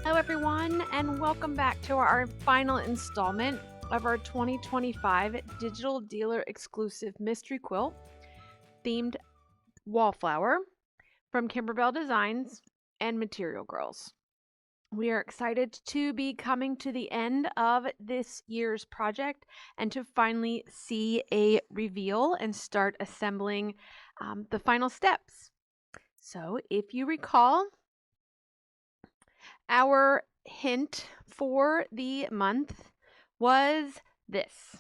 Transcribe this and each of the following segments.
Hello everyone, and welcome back to our final installment of our 2025 Digital Dealer Exclusive Mystery Quilt themed Wallflower from Kimberbell Designs and Material Girls. We are excited to be coming to the end of this year's project and to finally see a reveal and start assembling the final steps. So if you recall, our hint for the month was this.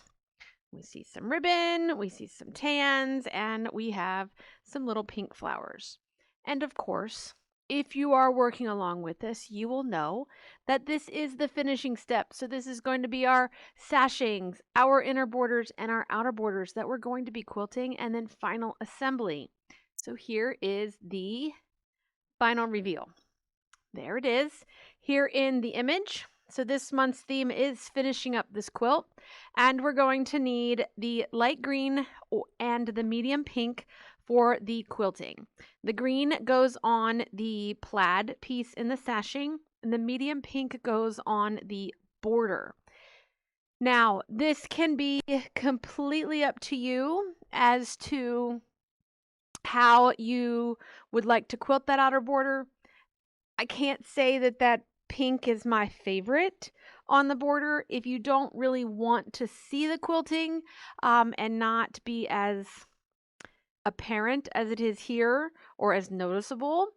We see some ribbon, we see some tans, and we have some little pink flowers. And of course, if you are working along with us, you will know that this is the finishing step. So this is going to be our sashings, our inner borders, and our outer borders that we're going to be quilting, and then final assembly. So here is the final reveal. There it is here in the image. So this month's theme is finishing up this quilt, and we're going to need the light green and the medium pink for the quilting. The green goes on the plaid piece in the sashing, and the medium pink goes on the border. Now, this can be completely up to you as to how you would like to quilt that outer border. I can't say that pink is my favorite on the border. If you don't really want to see the quilting and not be as apparent as it is here or as noticeable,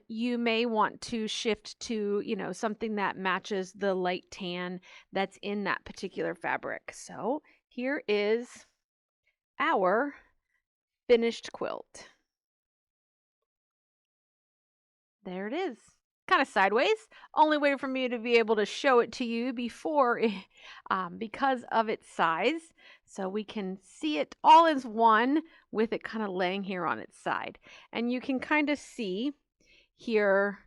you may want to shift to, something that matches the light tan that's in that particular fabric. So here is our finished quilt. There it is. Kind of sideways. Only way for me to be able to show it to you before because of its size. So we can see it all as one with it kind of laying here on its side. And you can kind of see here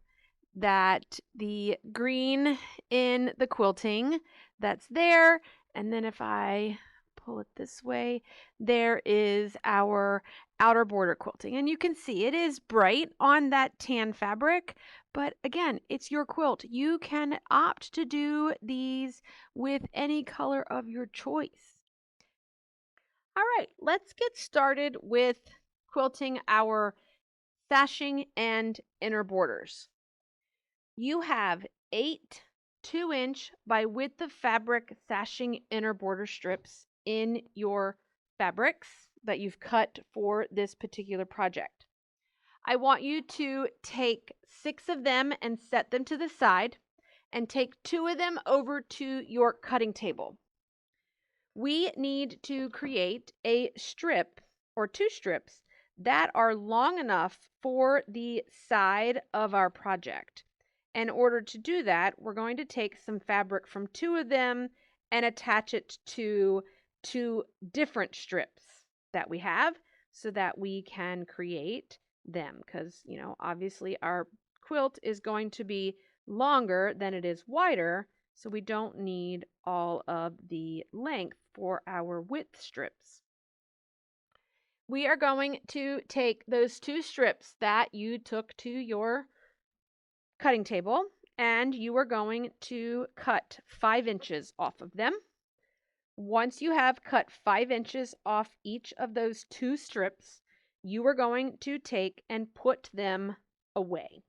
that the green in the quilting that's there. And then if I pull it this way, there is our outer border quilting, and you can see it is bright on that tan fabric, but again, it's your quilt. You can opt to do these with any color of your choice. All right, let's get started with quilting our sashing and inner borders. You have 8 2-inch by width of fabric sashing inner border strips in your fabrics that you've cut for this particular project. I want you to take 6 of them and set them to the side and take 2 of them over to your cutting table. We need to create a strip or 2 strips that are long enough for the side of our project. In order to do that, we're going to take some fabric from 2 of them and attach it to 2 different strips that we have so that we can create them, because, obviously our quilt is going to be longer than it is wider, so we don't need all of the length for our width strips. We are going to take those 2 strips that you took to your cutting table, and you are going to cut 5 inches off of them. Once you have cut 5 inches off each of those 2 strips, you are going to take and put them away.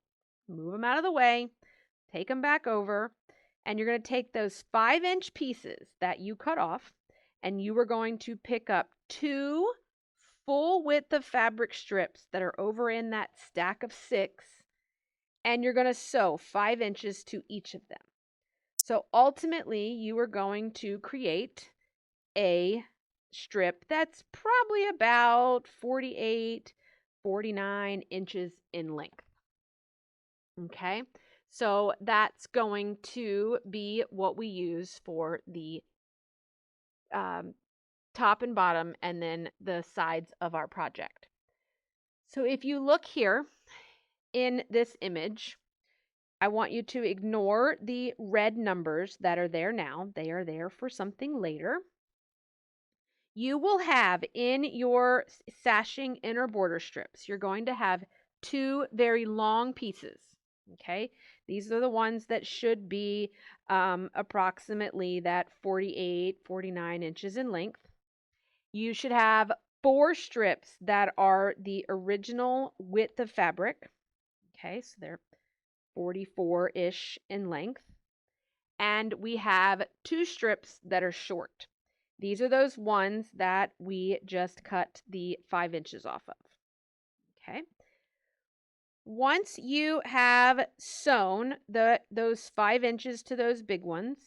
Move them out of the way, take them back over, and you're going to take those 5-inch pieces that you cut off, and you are going to pick up 2 full width of fabric strips that are over in that stack of 6, and you're going to sew 5 inches to each of them. So ultimately, you are going to create a strip that's probably about 48, 49 inches in length. Okay, so that's going to be what we use for the top and bottom and then the sides of our project. So if you look here in this image, I want you to ignore the red numbers that are there now. They are there for something later. You will have in your sashing inner border strips, you're going to have 2 very long pieces. Okay, these are the ones that should be approximately that 48, 49 inches in length. You should have 4 strips that are the original width of fabric. Okay, so they're 44-ish in length. And we have 2 strips that are short. These are those ones that we just cut the 5 inches off of. Okay. Once you have sewn those 5 inches to those big ones,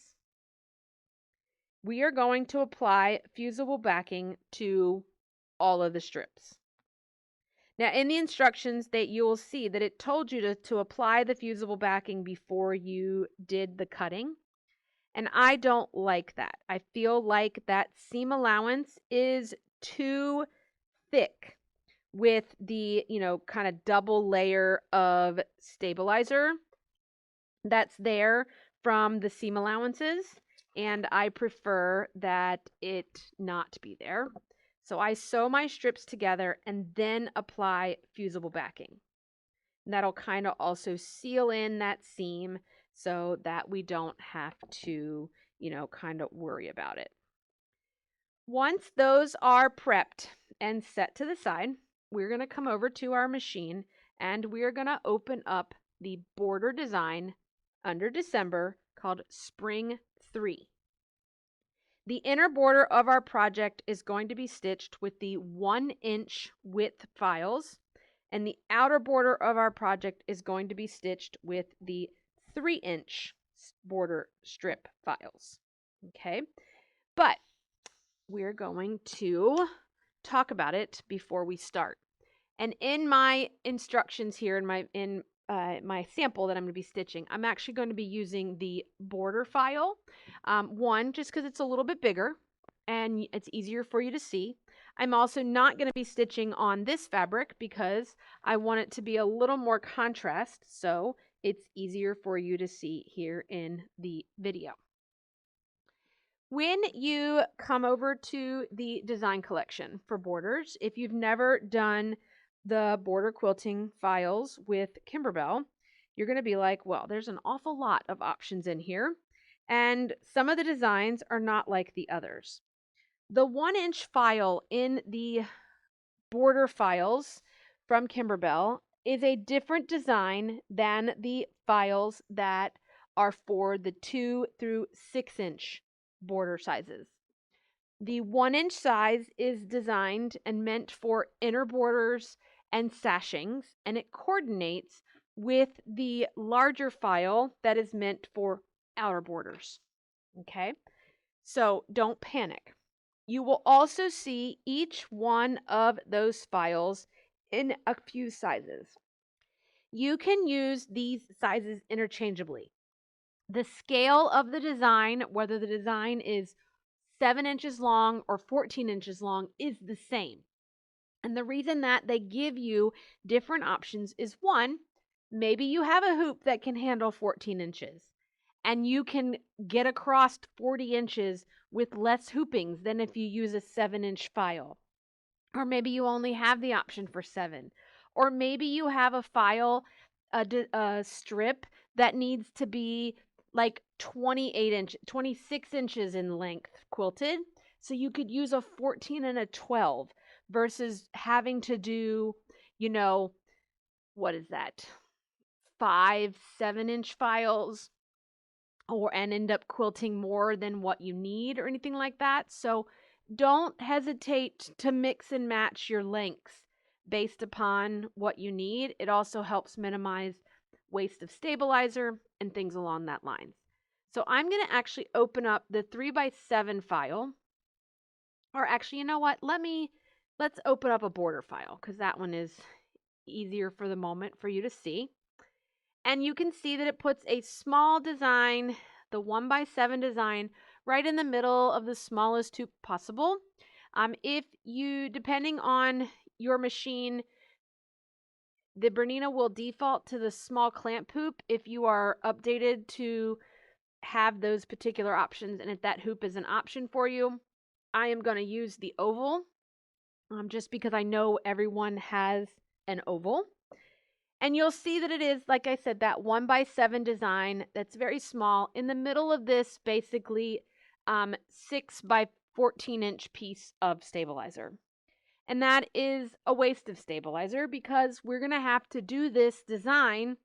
we are going to apply fusible backing to all of the strips. Now, in the instructions that you will see that it told you to apply the fusible backing before you did the cutting. And I don't like that. I feel like that seam allowance is too thick with the, kind of double layer of stabilizer that's there from the seam allowances. And I prefer that it not be there. So I sew my strips together and then apply fusible backing. And that'll kind of also seal in that seam so that we don't have to, kind of worry about it. Once those are prepped and set to the side, we're going to come over to our machine and we're going to open up the border design under December called Spring 3. The inner border of our project is going to be stitched with the 1-inch width files, and the outer border of our project is going to be stitched with the 3-inch border strip files. Okay, but we're going to talk about it before we start. And in my instructions here, in my sample that I'm going to be stitching, I'm actually going to be using the border file. One, just because it's a little bit bigger and it's easier for you to see. I'm also not going to be stitching on this fabric because I want it to be a little more contrast, so it's easier for you to see here in the video. When you come over to the design collection for borders, if you've never done the border quilting files with Kimberbell, you're going to be like, well, there's an awful lot of options in here, and some of the designs are not like the others. The 1-inch file in the border files from Kimberbell is a different design than the files that are for the 2 through 6-inch border sizes. The 1-inch size is designed and meant for inner borders and sashings, and it coordinates with the larger file that is meant for outer borders. Okay, so don't panic. You will also see each one of those files in a few sizes. You can use these sizes interchangeably. The scale of the design, whether the design is 7 inches long or 14 inches long, is the same. And the reason that they give you different options is, one, maybe you have a hoop that can handle 14 inches and you can get across 40 inches with less hoopings than if you use a 7-inch file. Or maybe you only have the option for 7. Or maybe you have a file, a strip that needs to be like 26 inches in length quilted. So you could use a 14 and a 12 versus having to do, what is that? 5, 7-inch files and end up quilting more than what you need or anything like that. So don't hesitate to mix and match your lengths based upon what you need. It also helps minimize waste of stabilizer and things along that lines. So I'm going to actually open up the 3x7 file. Or actually, you know what? Let's open up a border file because that one is easier for the moment for you to see. And you can see that it puts a small design, the 1x7 design, right in the middle of the smallest hoop possible. If you, depending on your machine, the Bernina will default to the small clamp hoop if you are updated to have those particular options. And if that hoop is an option for you, I am going to use the oval just because I know everyone has an oval. And you'll see that it is, like I said, that 1x7 design that's very small. In the middle of this, basically, 6x14-inch piece of stabilizer. And that is a waste of stabilizer because we're going to have to do this design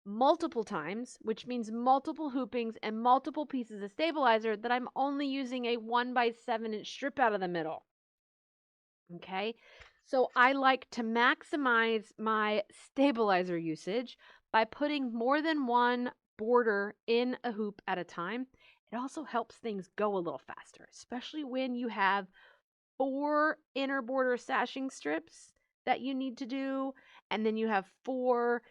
multiple times, which means multiple hoopings and multiple pieces of stabilizer that I'm only using a 1x7-inch strip out of the middle. Okay, so I like to maximize my stabilizer usage by putting more than one border in a hoop at a time. It also helps things go a little faster, especially when you have 4 inner border sashing strips that you need to do, and then you have 4.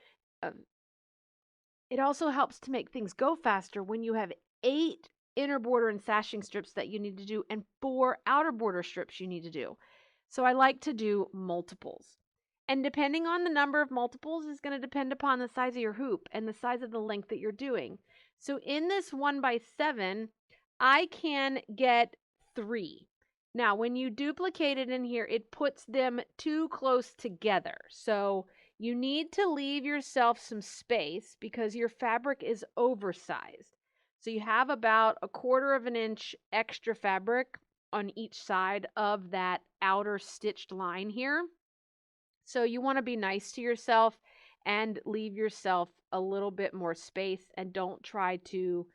It also helps to make things go faster when you have 8 inner border and sashing strips that you need to do and 4 outer border strips you need to do. So I like to do multiples. And depending on the number of multiples is going to depend upon the size of your hoop and the size of the length that you're doing. So in this 1x7, I can get 3. Now, when you duplicate it in here, it puts them too close together. So you need to leave yourself some space because your fabric is oversized. So you have about 1/4 of an inch extra fabric on each side of that outer stitched line here. So you want to be nice to yourself and leave yourself a little bit more space and don't try to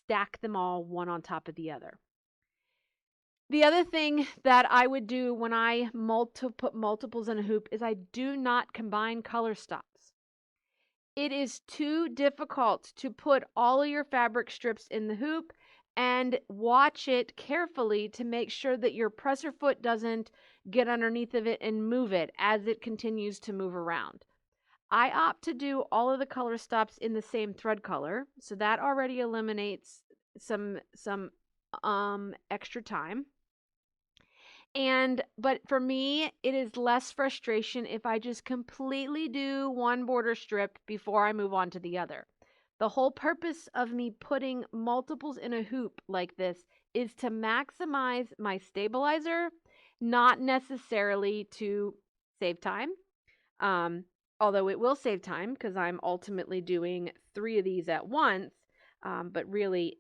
stack them all one on top of the other. The other thing that I would do when I put multiples in a hoop is I do not combine color stops. It is too difficult to put all of your fabric strips in the hoop and watch it carefully to make sure that your presser foot doesn't get underneath of it and move it as it continues to move around. I opt to do all of the color stops in the same thread color, so that already eliminates some extra time. But for me, it is less frustration if I just completely do one border strip before I move on to the other. The whole purpose of me putting multiples in a hoop like this is to maximize my stabilizer, not necessarily to save time. Although it will save time because I'm ultimately doing 3 of these at once. But really,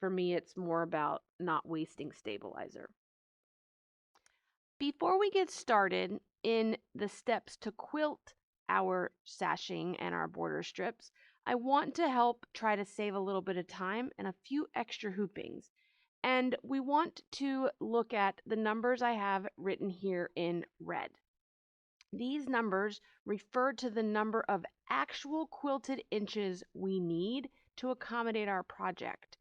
for me, it's more about not wasting stabilizer. Before we get started in the steps to quilt our sashing and our border strips, I want to help try to save a little bit of time and a few extra hoopings. And we want to look at the numbers I have written here in red. These numbers refer to the number of actual quilted inches we need to accommodate our project.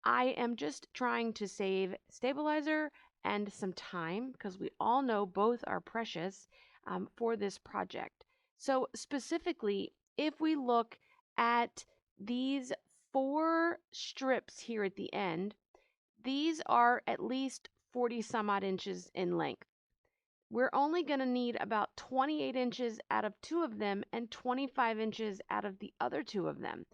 I am just trying to save stabilizer and some time because we all know both are precious for this project. So specifically, if we look at these 4 strips here at the end, these are at least 40 some odd inches in length. We're only going to need about 28 inches out of 2 of them and 25 inches out of the other 2 of them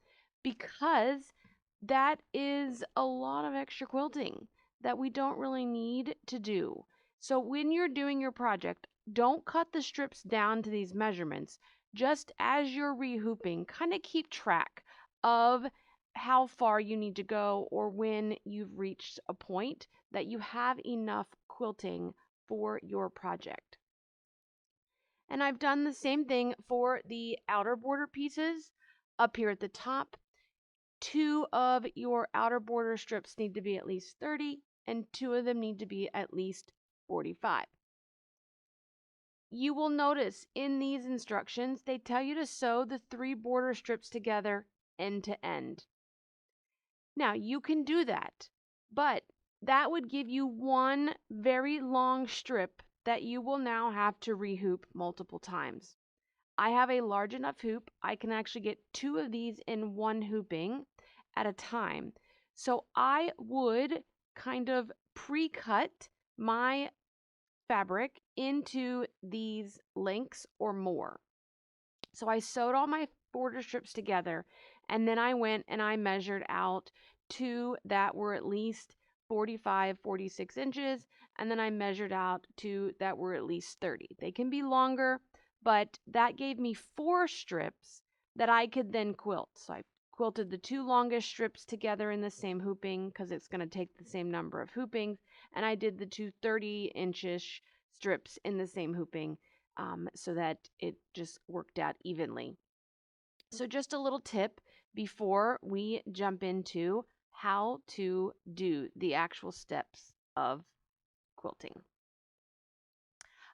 because that is a lot of extra quilting that we don't really need to do. So when you're doing your project, don't cut the strips down to these measurements. Just as you're rehooping, kind of keep track of how far you need to go or when you've reached a point that you have enough quilting for your project. And I've done the same thing for the outer border pieces up here at the top. 2 of your outer border strips need to be at least 30 and 2 of them need to be at least 45. You will notice in these instructions, they tell you to sew the 3 border strips together end to end. Now, you can do that, but that would give you one very long strip that you will now have to rehoop multiple times. I have a large enough hoop. I can actually get 2 of these in one hooping at a time. So I would kind of pre-cut my fabric into these lengths or more. So I sewed all my border strips together and then I went and I measured out 2 that were at least 45, 46 inches, and then I measured out 2 that were at least 30. They can be longer, but that gave me 4 strips that I could then quilt. So I quilted the 2 longest strips together in the same hooping because it's going to take the same number of hoopings, and I did the 2 30-inch-ish strips in the same hooping so that it just worked out evenly. So just a little tip before we jump into how to do the actual steps of quilting.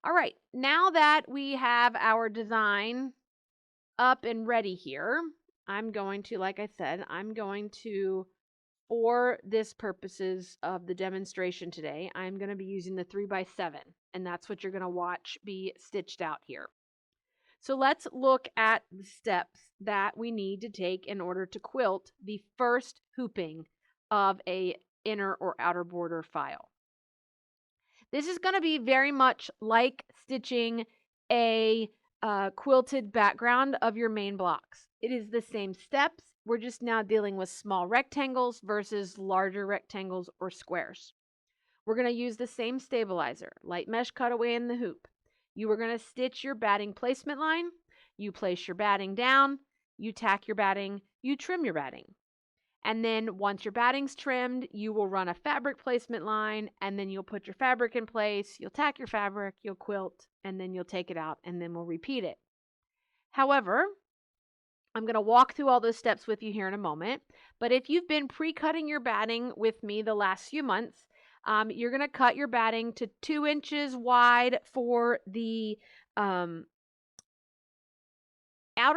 All right, now that we have our design up and ready here, I'm going to, like I said, for this purposes of the demonstration today, I'm going to be using the 3x7, and that's what you're going to watch be stitched out here. So let's look at the steps that we need to take in order to quilt the first hooping of a inner or outer border file. This is going to be very much like stitching a quilted background of your main blocks. It is the same steps. We're just now dealing with small rectangles versus larger rectangles or squares. We're going to use the same stabilizer, light mesh cutaway in the hoop. You are going to stitch your batting placement line. You place your batting down. You tack your batting. You trim your batting. And then once your batting's trimmed, you will run a fabric placement line, and then you'll put your fabric in place, you'll tack your fabric, you'll quilt, and then you'll take it out, and then we'll repeat it. However, I'm going to walk through all those steps with you here in a moment, but if you've been pre-cutting your batting with me the last few months, you're going to cut your batting to 2 inches wide for the outer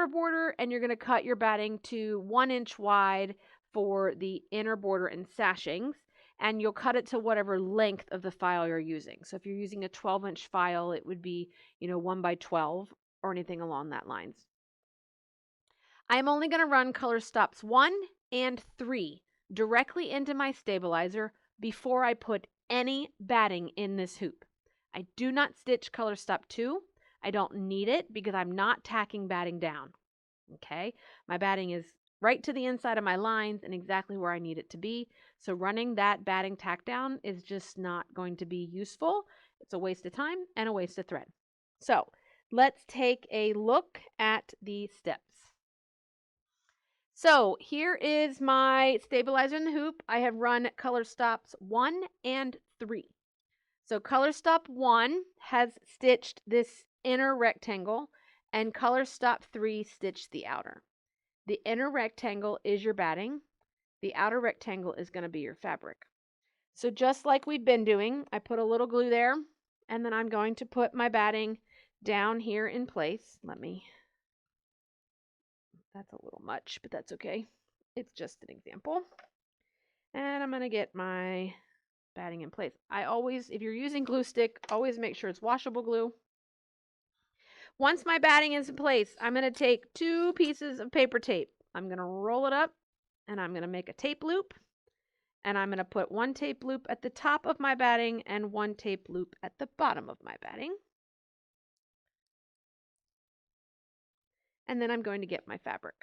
border, and you're going to cut your batting to 1 inch wide for the inner border and sashings, and you'll cut it to whatever length of the file you're using. So if you're using a 12-inch file, it would be, 1 by 12 or anything along that lines. I'm only going to run color stops 1 and 3 directly into my stabilizer before I put any batting in this hoop. I do not stitch color stop 2. I don't need it because I'm not tacking batting down. Okay, my batting is right to the inside of my lines and exactly where I need it to be. So running that batting tack down is just not going to be useful. It's a waste of time and a waste of thread. So let's take a look at the steps. So here is my stabilizer in the hoop. I have run color stops 1 and 3. So color stop 1 has stitched this inner rectangle, and color stop 3 stitched the outer. The inner rectangle is your batting. The outer rectangle is going to be your fabric. So just like we've been doing, I put a little glue there, and then I'm going to put my batting down here in place. That's a little much, but that's okay. It's just an example. And I'm going to get my batting in place. If you're using glue stick, always make sure it's washable glue. Once my batting is in place, I'm going to take 2 pieces of paper tape. I'm going to roll it up, and I'm going to make a tape loop. And I'm going to put 1 tape loop at the top of my batting and 1 tape loop at the bottom of my batting. And then I'm going to get my fabric.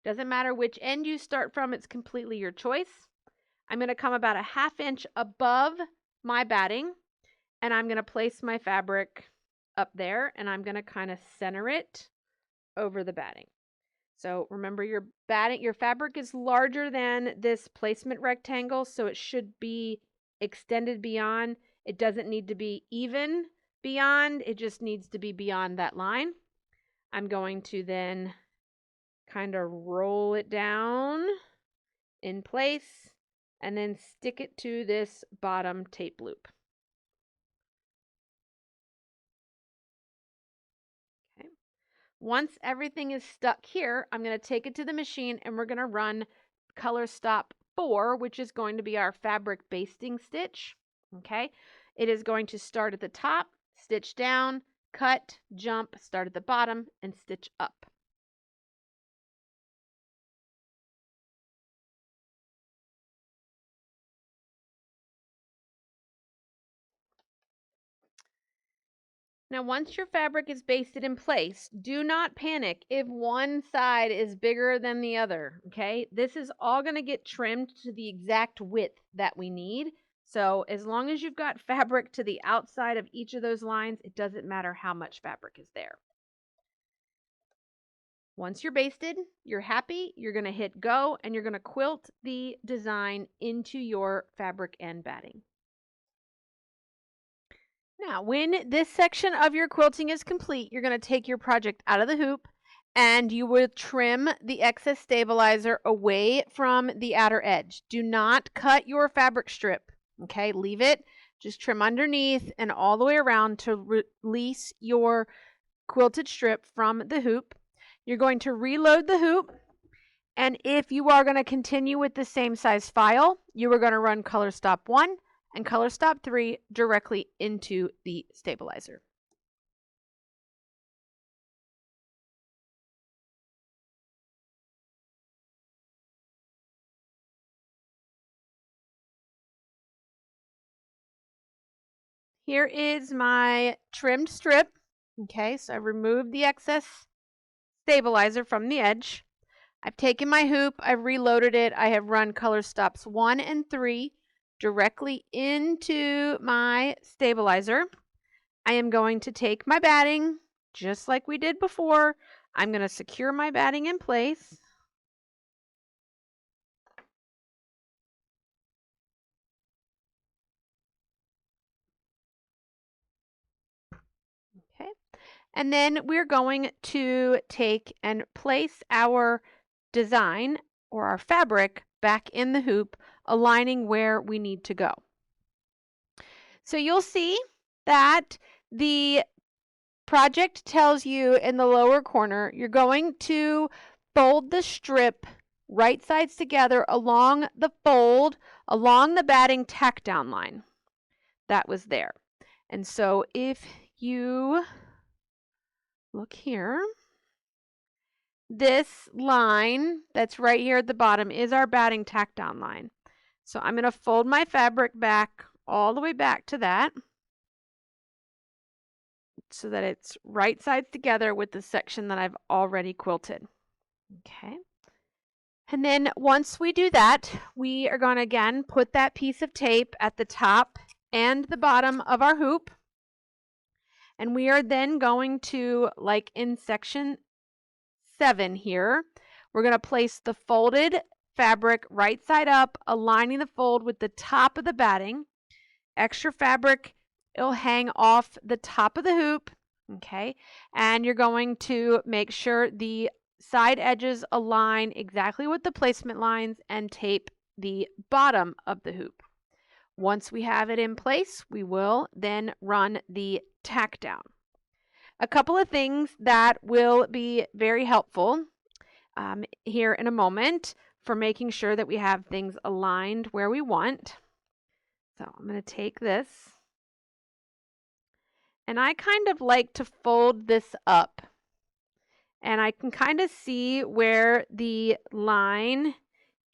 Doesn't matter which end you start from, it's completely your choice. I'm going to come about a 1/2 inch above my batting, and I'm going to place my fabric up there, and I'm going to kind of center it over the batting. So remember, your fabric is larger than this placement rectangle, so it should be extended beyond. It doesn't need to be even beyond, it just needs to be beyond that line. I'm going to then kind of roll it down in place and then stick it to this bottom tape loop. Okay. Once everything is stuck here, I'm going to take it to the machine and we're going to run color stop 4, which is going to be our fabric basting stitch. Okay. It is going to start at the top, stitch down, cut, jump, start at the bottom, and stitch up. Now, once your fabric is basted in place, do not panic if one side is bigger than the other, okay? This is all going to get trimmed to the exact width that we need, So as long as you've got fabric to the outside of each of those lines, it doesn't matter how much fabric is there. Once you're basted, you're happy, you're going to hit go and you're going to quilt the design into your fabric and batting. Now, when this section of your quilting is complete, you're going to take your project out of the hoop and you will trim the excess stabilizer away from the outer edge. Do not cut your fabric strip, okay? Leave it, just trim underneath and all the way around to release your quilted strip from the hoop. You're going to reload the hoop, and if you are going to continue with the same size file, you are going to run color stop 1 and color stop 3 directly into the stabilizer. Here is my trimmed strip. Okay, so I removed the excess stabilizer from the edge. I've taken my hoop, I've reloaded it, I have run color stops 1 and 3 directly into my stabilizer. I am going to take my batting, just like we did before. I'm going to secure my batting in place. Okay. And then we're going to take and place our design or our fabric back in the hoop, aligning where we need to go. So you'll see that the project tells you in the lower corner, you're going to fold the strip right sides together along the fold, along the batting tack down line. That was there. And so if you look here, this line that's right here at the bottom is our batting tack down line. So I'm going to fold my fabric back all the way back to that so that it's right sides together with the section that I've already quilted. Okay. And then once we do that, we are going to again put that piece of tape at the top and the bottom of our hoop. And we are then going to, like in section 7 here, we're going to place the folded fabric right side up, aligning the fold with the top of the batting. Extra fabric, it'll hang off the top of the hoop, okay? And you're going to make sure the side edges align exactly with the placement lines and tape the bottom of the hoop. Once we have it in place, we will then run the tack down. A couple of things that will be very helpful here in a moment for making sure that we have things aligned where we want. So I'm going to take this, and I kind of like to fold this up, and I can kind of see where the line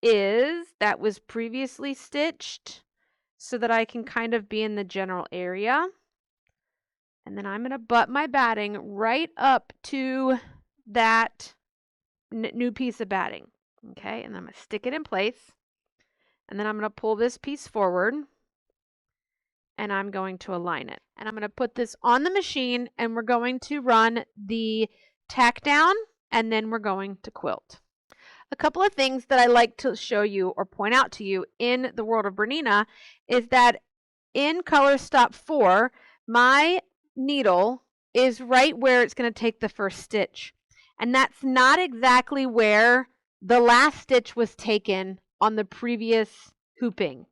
is that was previously stitched so that I can kind of be in the general area. And then I'm going to butt my batting right up to that new piece of batting. Okay, and I'm going to stick it in place. And then I'm going to pull this piece forward and I'm going to align it. And I'm going to put this on the machine and we're going to run the tack down and then we're going to quilt. A couple of things that I like to show you or point out to you in the world of Bernina is that in color stop 4, my needle is right where it's going to take the first stitch. And that's not exactly where the last stitch was taken on the previous hooping.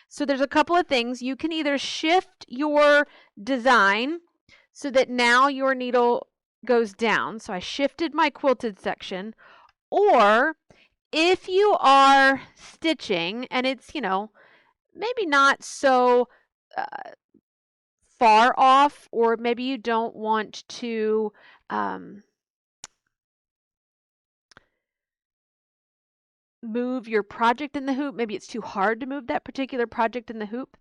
So there's a couple of things. You can either shift your design so that now your needle goes down. So I shifted my quilted section. Or if you are stitching and it's, maybe not so far off, or maybe you don't want to move your project in the hoop. Maybe it's too hard to move that particular project in the hoop.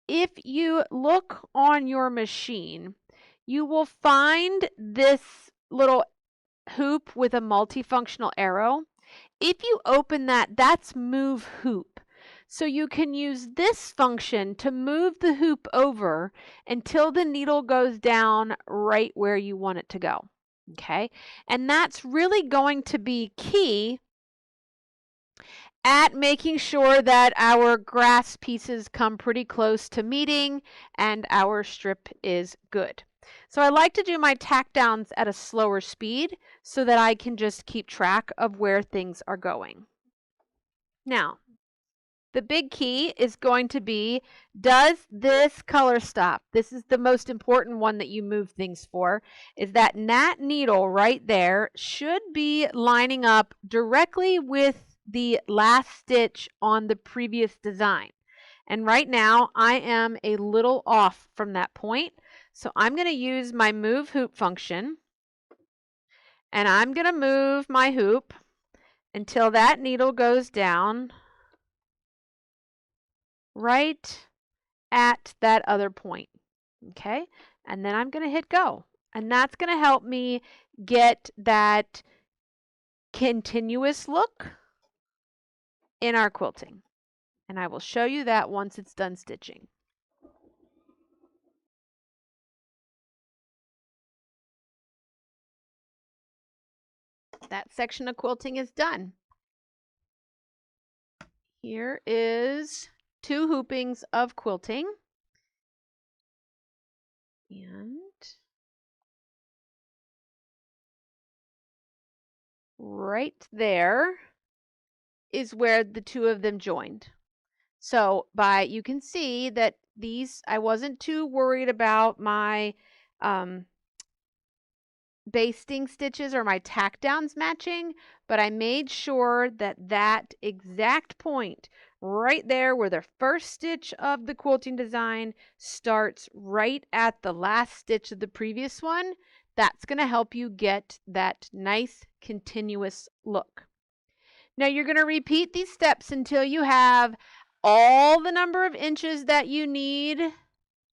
If you look on your machine, you will find this little hoop with a multifunctional arrow. If you open that, that's move hoop. So you can use this function to move the hoop over until the needle goes down right where you want it to go. Okay, and that's really going to be key at making sure that our grass pieces come pretty close to meeting and our strip is good. So I like to do my tack downs at a slower speed so that I can just keep track of where things are going. Now, the big key is going to be, does this color stop? This is the most important one that you move things for, is that gnat needle right there should be lining up directly with the last stitch on the previous design. And right now I am a little off from that point. So I'm going to use my move hoop function, and I'm going to move my hoop until that needle goes down right at that other point. Okay, and then I'm going to hit go, and that's going to help me get that continuous look in our quilting, and I will show you that once it's done stitching. That section of quilting is done. Here is 2 hoopings of quilting, and right there is where the 2 of them joined. So you can see that these, I wasn't too worried about my basting stitches or my tack downs matching, but I made sure that that exact point right there where the first stitch of the quilting design starts right at the last stitch of the previous one, that's going to help you get that nice continuous look. Now you're going to repeat these steps until you have all the number of inches that you need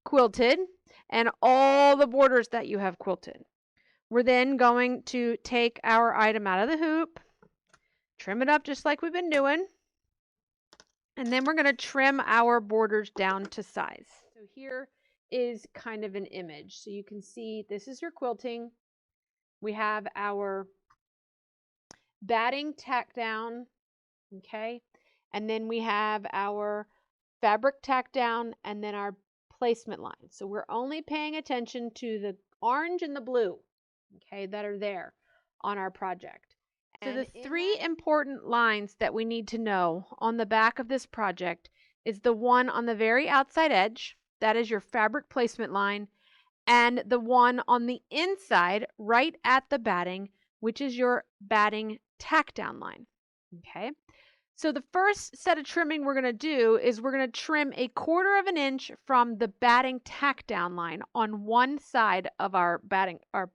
quilted and all the borders that you have quilted. We're then going to take our item out of the hoop, trim it up just like we've been doing, and then we're going to trim our borders down to size. So here is kind of an image. So you can see this is your quilting. We have our batting tack down, okay? And then we have our fabric tack down and then our placement line. So we're only paying attention to the orange and the blue, okay, that are there on our project. So the 3 important lines that we need to know on the back of this project is the one on the very outside edge, that is your fabric placement line, and the one on the inside right at the batting, which is your batting tack down line. Okay, so the first set of trimming we're going to do is we're going to trim 1/4 of an inch from the batting tack down line on one side of our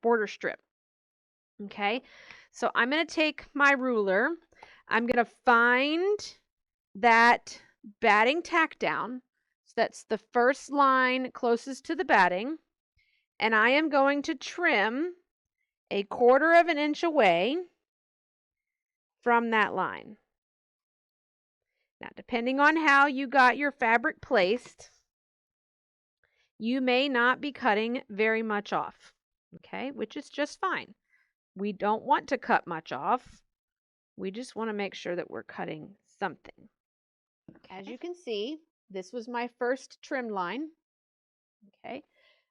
border strip. Okay, so I'm going to take my ruler. I'm going to find that batting tack down. So that's the first line closest to the batting. And I am going to trim 1/4 of an inch away from that line. Now, depending on how you got your fabric placed, you may not be cutting very much off, okay, which is just fine. We don't want to cut much off. We just want to make sure that we're cutting something. As you can see, this was my first trim line. Okay,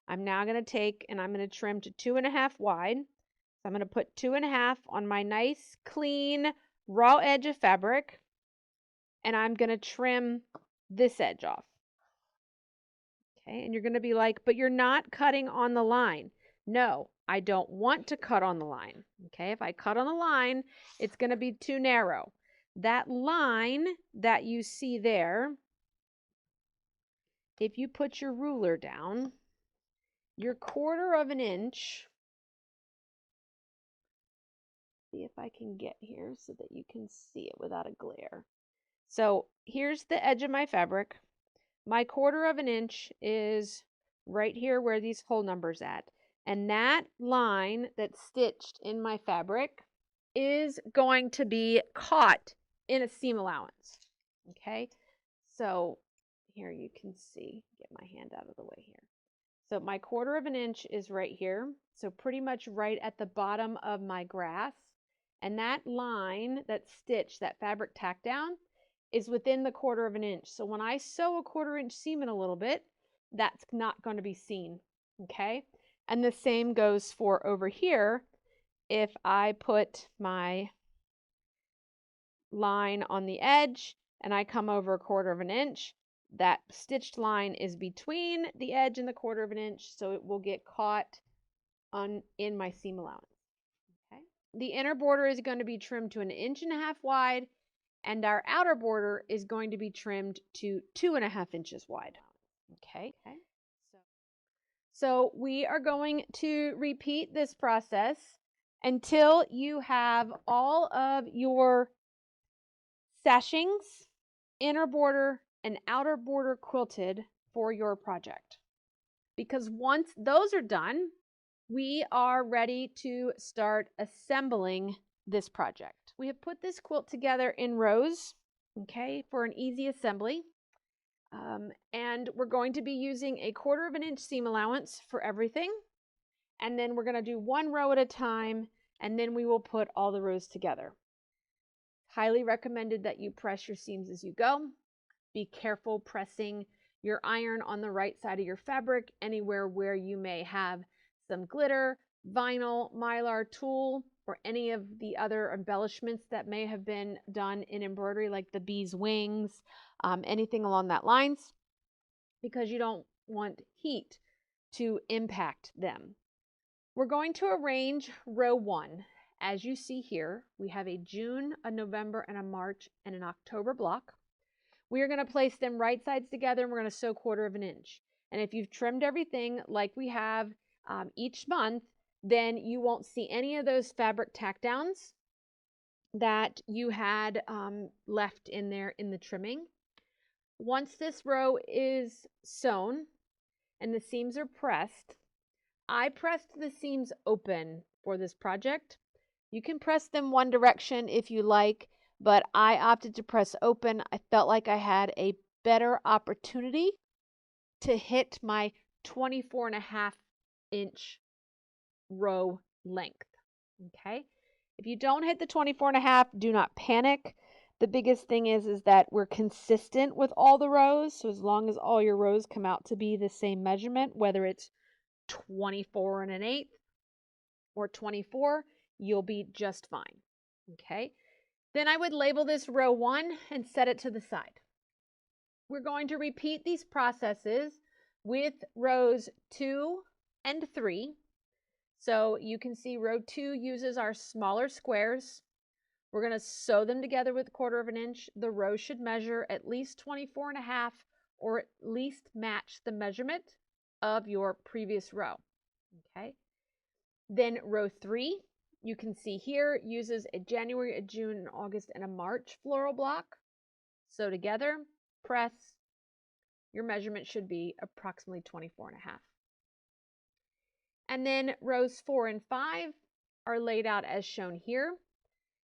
I'm now going to take and I'm going to trim to 2.5 wide. So I'm going to put 2.5 on my nice, clean, raw edge of fabric, and I'm going to trim this edge off. Okay, and you're going to be like, but you're not cutting on the line. No, I don't want to cut on the line. Okay, if I cut on the line, it's going to be too narrow. That line that you see there, if you put your ruler down, your 1/4 of an inch, see if I can get here so that you can see it without a glare. So here's the edge of my fabric. My 1/4 of an inch is right here where these hole numbers at. And that line that's stitched in my fabric is going to be caught in a seam allowance. Okay, So here you can see, get my hand out of the way here. So my 1/4 of an inch is right here. So pretty much right at the bottom of my grass. And that line, that stitch, that fabric tack down is within the 1/4 of an inch. So when I sew a 1/4 inch seam in a little bit, that's not going to be seen. Okay. And the same goes for over here. If I put my line on the edge and I come over a 1/4 of an inch, that stitched line is between the edge and the 1/4 of an inch, so it will get caught in my seam allowance. Okay. The inner border is going to be trimmed to 1.5 inches wide, and our outer border is going to be trimmed to 2.5 inches wide. Okay. So we are going to repeat this process until you have all of your sashings, inner border, and outer border quilted for your project. Because once those are done, we are ready to start assembling this project. We have put this quilt together in rows, okay, for an easy assembly. And we're going to be using a 1/4 of an inch seam allowance for everything. And then we're going to do one row at a time, and then we will put all the rows together. Highly recommended that you press your seams as you go. Be careful pressing your iron on the right side of your fabric, anywhere where you may have some glitter, vinyl, mylar, tulle, or any of the other embellishments that may have been done in embroidery, like the bee's wings, anything along that lines, because you don't want heat to impact them. We're going to arrange row 1. As you see here, we have a June, a November, and a March, and an October block. We are going to place them right sides together, and we're going to sew 1/4 of an inch. And if you've trimmed everything like we have each month, then you won't see any of those fabric tack downs that you had left in there in the trimming. Once this row is sewn and the seams are pressed, I pressed the seams open for this project. You can press them one direction if you like, but I opted to press open. I felt like I had a better opportunity to hit my 24.5 inch row length. Okay. If you don't hit the 24.5, do not panic. The biggest thing is that we're consistent with all the rows. So as long as all your rows come out to be the same measurement, whether it's 24.1/8 or 24, you'll be just fine. Okay. Then I would label this row 1 and set it to the side. We're going to repeat these processes with rows 2 and 3. So you can see row 2 uses our smaller squares. We're going to sew them together with 1/4 of an inch. The row should measure at least 24.5 or at least match the measurement of your previous row. Okay. Then row 3, you can see here, uses a January, a June, an August, and a March floral block. Sew together, press. Your measurement should be approximately 24.5. And then rows 4 and 5 are laid out as shown here.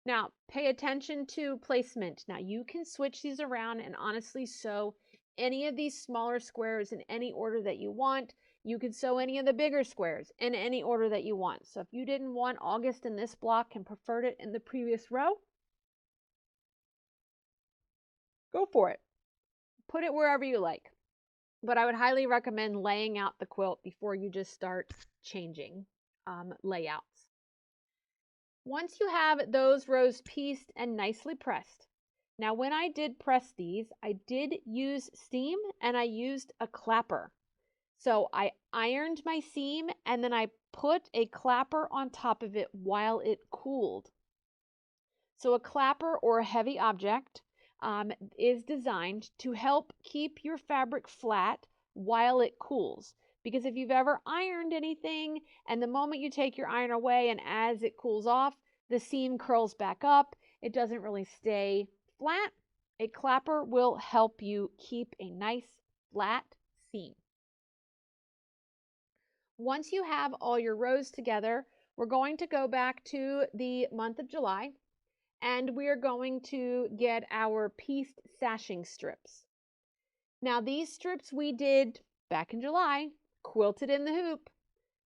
Now, pay attention to placement. Now, you can switch these around and honestly sew any of these smaller squares in any order that you want. You could sew any of the bigger squares in any order that you want. So if you didn't want August in this block and preferred it in the previous row, go for it. Put it wherever you like. But I would highly recommend laying out the quilt before you just start changing layouts. Once you have those rows pieced and nicely pressed, now when I did press these, I did use steam and I used a clapper. So I ironed my seam and then I put a clapper on top of it while it cooled. So a clapper or a heavy object is designed to help keep your fabric flat while it cools. Because if you've ever ironed anything and the moment you take your iron away and as it cools off, the seam curls back up, it doesn't really stay flat. A clapper will help you keep a nice flat seam. Once you have all your rows together, we're going to go back to the month of July and we are going to get our pieced sashing strips. Now these strips we did back in July, quilted in the hoop,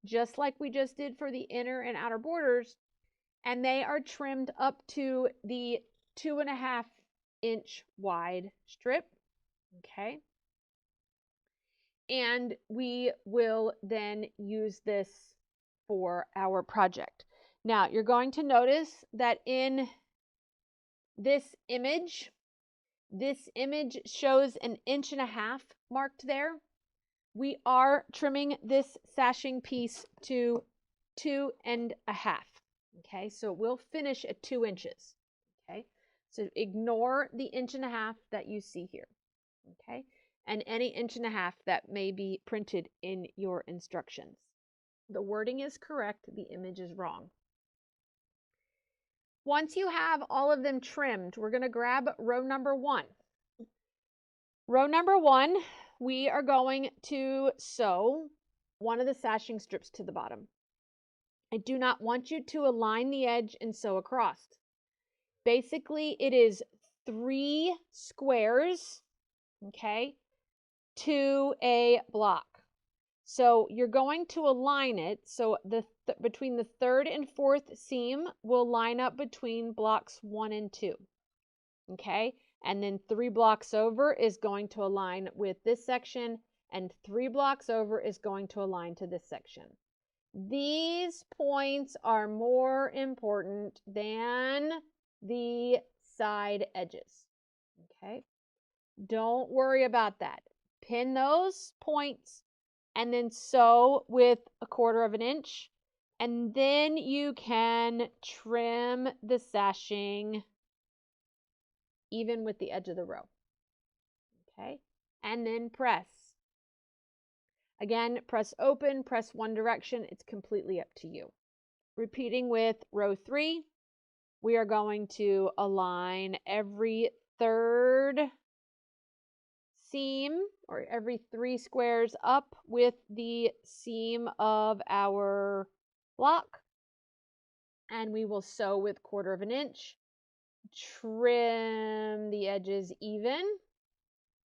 just like we just did for the inner and outer borders, and they are trimmed up to the 2.5-inch wide strip, okay? And we will then use this for our project. Now, you're going to notice that in this image shows an 1.5 inch marked there. We are trimming this sashing piece to 2.5. Okay, so we'll finish at 2 inches. Okay, so ignore the 1.5 inch that you see here. Okay, and any 1.5 inch that may be printed in your instructions. The wording is correct, the image is wrong. Once you have all of them trimmed, we're going to grab row number 1. Row number 1, we are going to sew one of the sashing strips to the bottom. I do not want you to align the edge and sew across. Basically, it is 3 squares, okay, to a block. So you're going to align it so between the 3rd and 4th seam will line up between blocks 1 and 2. Okay, and then 3 blocks over is going to align with this section, and 3 blocks over is going to align to this section. These points are more important than the side edges. Okay, don't worry about that. Pin those points and then sew with 1/4 inch, and then you can trim the sashing even with the edge of the row. Okay, and then press. Again, press open, press one direction. It's completely up to you. Repeating with row 3, we are going to align every 3rd seam or every 3 squares up with the seam of our block, and we will sew with 1/4 inch, trim the edges even,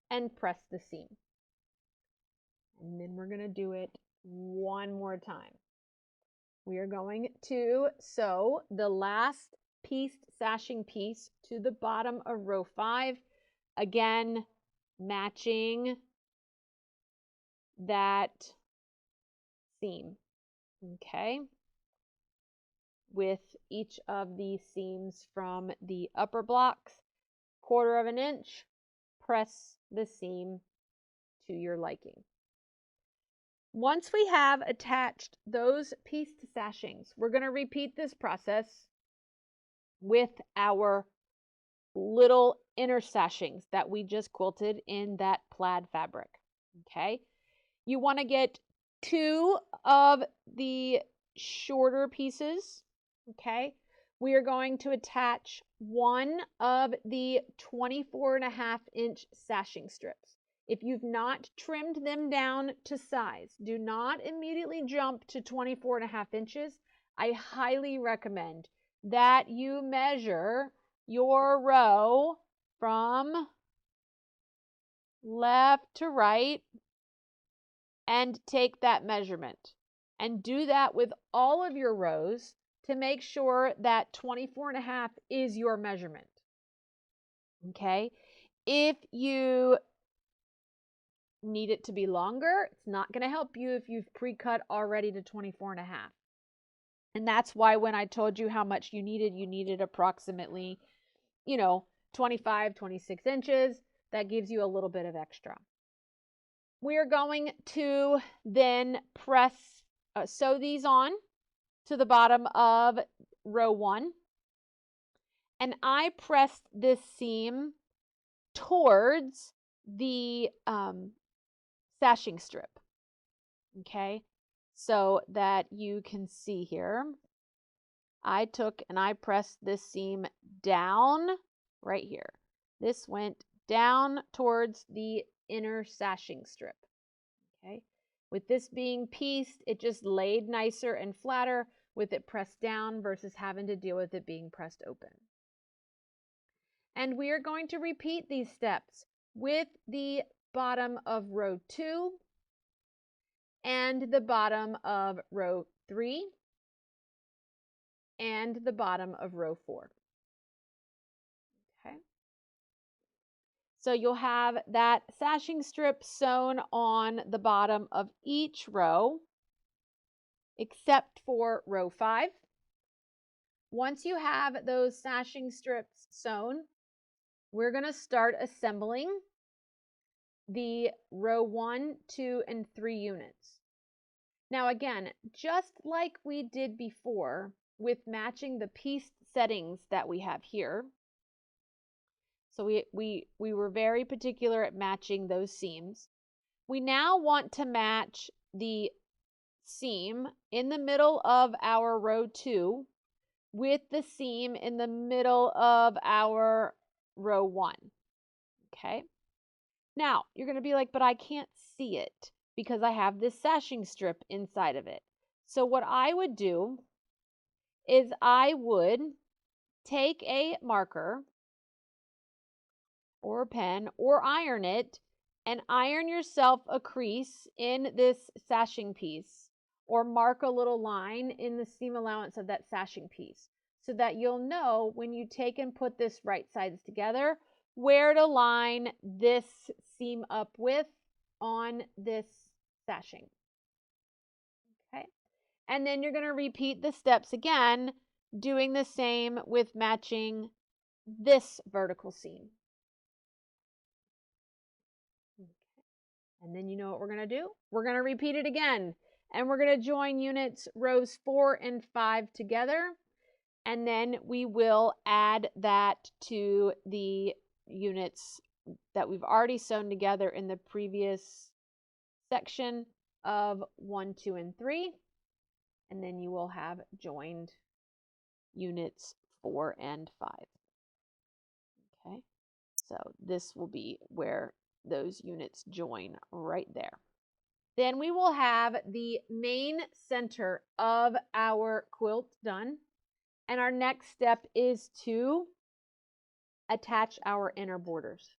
and press the seam. And then we're going to do it one more time. We are going to sew the last pieced sashing piece to the bottom of row 5, again matching that seam, okay, with each of these seams from the upper blocks, 1/4 inch, press the seam to your liking. Once we have attached those pieced sashings, we're going to repeat this process with our little inner sashings that we just quilted in that plaid fabric. Okay, you want to get 2 of the shorter pieces. Okay, we are going to attach 1 of the 24.5 inch sashing strips. If you've not trimmed them down to size, do not immediately jump to 24.5 inches. I highly recommend that you measure your row from left to right and take that measurement. And do that with all of your rows to make sure that 24.5 is your measurement. Okay? If you need it to be longer, it's not going to help you if you've pre-cut already to 24.5. And that's why when I told you how much you needed approximately, 25, 26 inches. That gives you a little bit of extra. We are going to then sew these on to the bottom of row 1. And I pressed this seam towards the sashing strip, okay, so that you can see here. I took and I pressed this seam down right here. This went down towards the inner sashing strip, okay. With this being pieced, it just laid nicer and flatter with it pressed down versus having to deal with it being pressed open. And we are going to repeat these steps with the bottom of row 2 and the bottom of row 3 and the bottom of row 4. Okay. So you'll have that sashing strip sewn on the bottom of each row, except for row 5. Once you have those sashing strips sewn, we're going to start assembling the row 1, 2, and 3 units. Now again, just like we did before with matching the piece settings that we have here, so we were very particular at matching those seams. We now want to match the seam in the middle of our row 2 with the seam in the middle of our row 1. Okay. Now, you're going to be like, but I can't see it because I have this sashing strip inside of it. So what I would do is I would take a marker or a pen or iron it and iron yourself a crease in this sashing piece or mark a little line in the seam allowance of that sashing piece so that you'll know when you take and put this right sides together where to line this seam up with on this sashing. Okay. And then you're going to repeat the steps again, doing the same with matching this vertical seam. Okay. And then you know what we're going to do? We're going to repeat it again. And we're going to join units rows 4 and 5 together. And then we will add that to the units that we've already sewn together in the previous section of 1, 2, and 3. And then you will have joined units 4 and 5. Okay, so this will be where those units join right there. Then we will have the main center of our quilt done. And our next step is to attach our inner borders.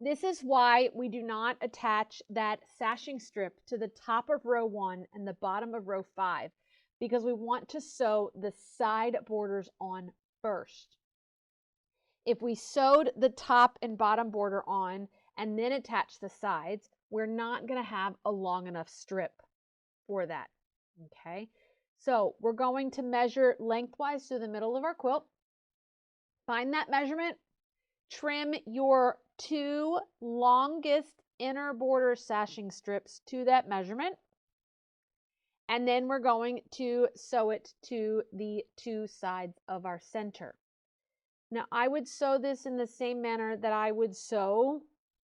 This is why we do not attach that sashing strip to the top of row 1 and the bottom of row 5, because we want to sew the side borders on first. If we sewed the top and bottom border on and then attach the sides, we're not going to have a long enough strip for that. Okay, so we're going to measure lengthwise to the middle of our quilt. Find that measurement, trim your 2 longest inner border sashing strips to that measurement, and then we're going to sew it to the 2 sides of our center. Now, I would sew this in the same manner that I would sew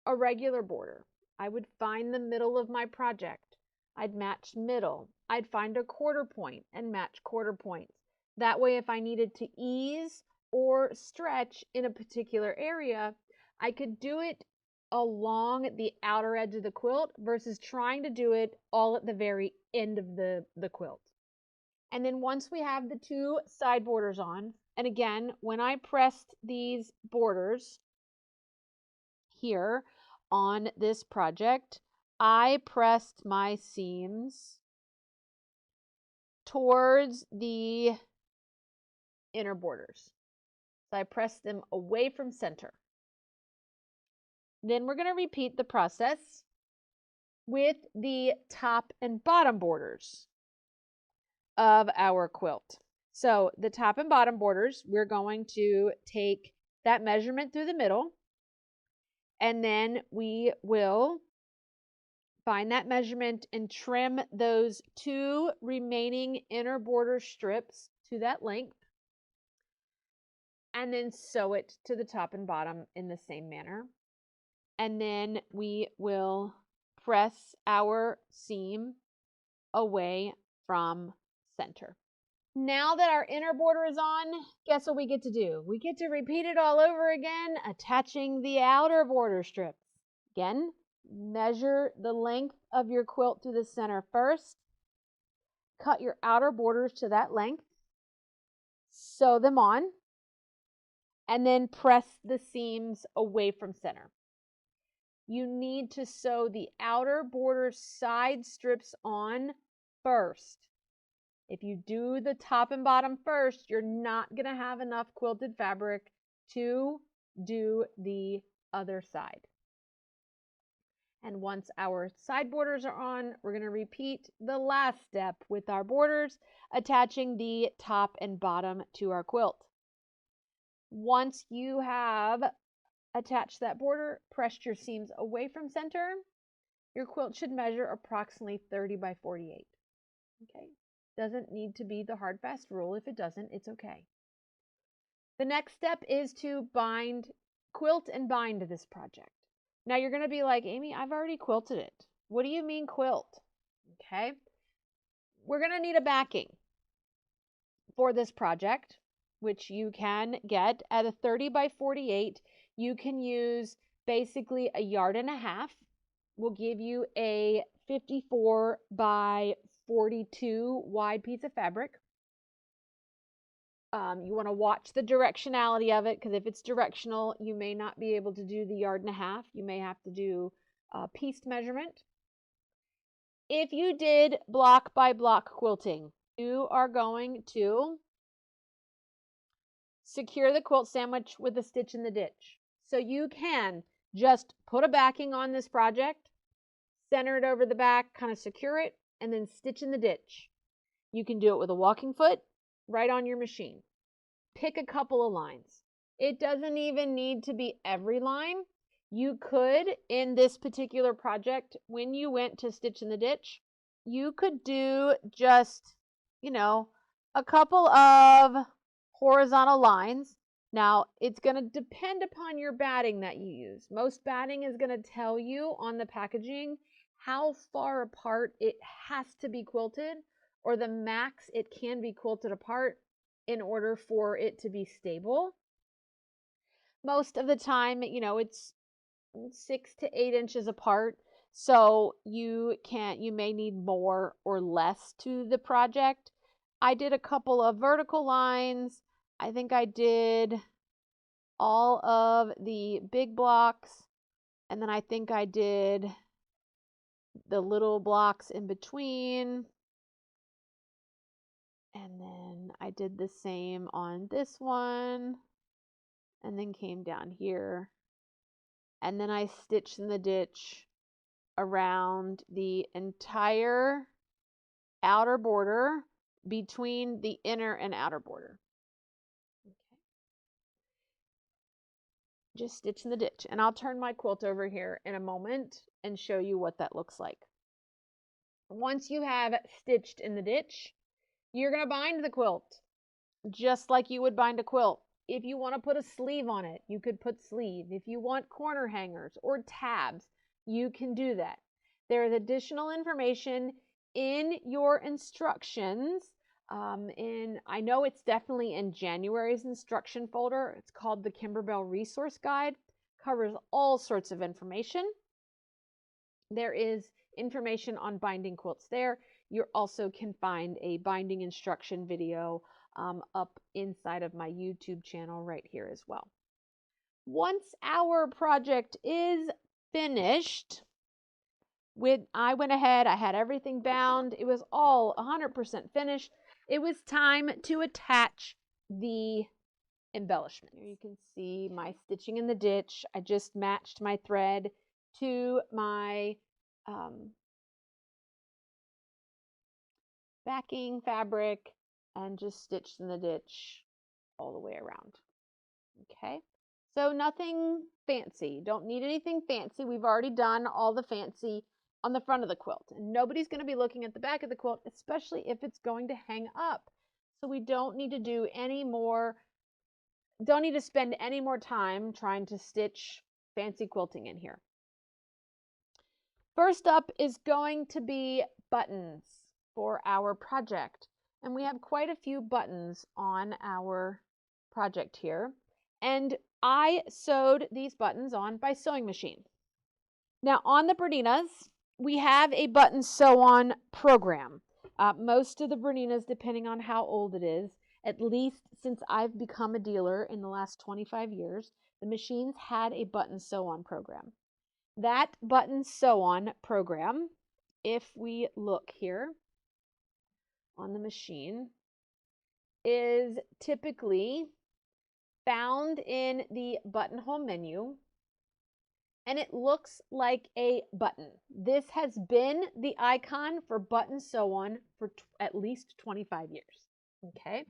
a regular border. I would find the middle of my project. I'd match middle. I'd find a quarter point and match quarter points. That way, if I needed to ease or stretch in a particular area, I could do it along the outer edge of the quilt versus trying to do it all at the very end of the quilt. And then once we have the 2 side borders on, and again, when I pressed these borders here on this project, I pressed my seams towards the inner borders. So I pressed them away from center. Then we're going to repeat the process with the top and bottom borders of our quilt. So the top and bottom borders, we're going to take that measurement through the middle, and then we will find that measurement and trim those 2 remaining inner border strips to that length, and then sew it to the top and bottom in the same manner. And then we will press our seam away from center. Now that our inner border is on, guess what we get to do? We get to repeat it all over again, attaching the outer border strips. Again, measure the length of your quilt to the center first. Cut your outer borders to that length. Sew them on. and then press the seams away from center. You need to sew the outer border side strips on first. If you do the top and bottom first, you're not going to have enough quilted fabric to do the other side. And once our side borders are on, we're going to repeat the last step with our borders, attaching the top and bottom to our quilt. Once you have attached that border, pressed your seams away from center, your quilt should measure approximately 30 by 48. Okay, doesn't need to be the hard fast rule. If it doesn't, it's okay. The next step is to quilt and bind this project. Now you're going to be like, Amy, I've already quilted it. What do you mean quilt? Okay, we're going to need a backing for this project, which you can get at a 30 by 48. You can use basically a yard and a half. We'll give you a 54 by 42 wide piece of fabric. You want to watch the directionality of it, because if it's directional, you may not be able to do the yard and a half. You may have to do a pieced measurement. If you did block by block quilting, you are going to secure the quilt sandwich with a stitch in the ditch. So you can just put a backing on this project, center it over the back, kind of secure it, and then stitch in the ditch. You can do it with a walking foot right on your machine. Pick a couple of lines. It doesn't even need to be every line. You could, in this particular project, when you went to stitch in the ditch, you could do just, a couple of horizontal lines. Now, it's going to depend upon your batting that you use. Most batting is going to tell you on the packaging how far apart it has to be quilted, or the max it can be quilted apart in order for it to be stable. Most of the time, it's 6 to 8 inches apart. So you may need more or less to the project. I did a couple of vertical lines. I think I did all of the big blocks, and then I think I did the little blocks in between. And then I did the same on this one, and then came down here. And then I stitched in the ditch around the entire outer border between the inner and outer border. Okay. Just stitch in the ditch. And I'll turn my quilt over here in a moment and show you what that looks like. Once you have stitched in the ditch, you're going to bind the quilt just like you would bind a quilt. If you want to put a sleeve on it, you could put sleeve. If you want corner hangers or tabs, you can do that. There is additional information in your instructions. I know it's definitely in January's instruction folder. It's called the Kimberbell Resource Guide. Covers all sorts of information. There is information on binding quilts there. You also can find a binding instruction video up inside of my YouTube channel right here as well. Once our project is finished, I went ahead, I had everything bound. It was all 100% finished. It was time to attach the embellishment. Here you can see my stitching in the ditch. I just matched my thread to my backing fabric and just stitched in the ditch all the way around. Okay, so nothing fancy. Don't need anything fancy. We've already done all the fancy on the front of the quilt, and nobody's going to be looking at the back of the quilt, especially if it's going to hang up. So we don't need to do any more, don't need to spend any more time trying to stitch fancy quilting in here. First up is going to be buttons for our project. And we have quite a few buttons on our project here. And I sewed these buttons on by sewing machine. Now on the Berninas, we have a button sew on program. Most of the Berninas, depending on how old it is, At least since I've become a dealer in the last 25 years, the machines had a button sew-on program. That button sew-on program, if we look here on the machine, is typically found in the buttonhole menu, and it looks like a button. This has been the icon for button sew-on for at least 25 years. Okay.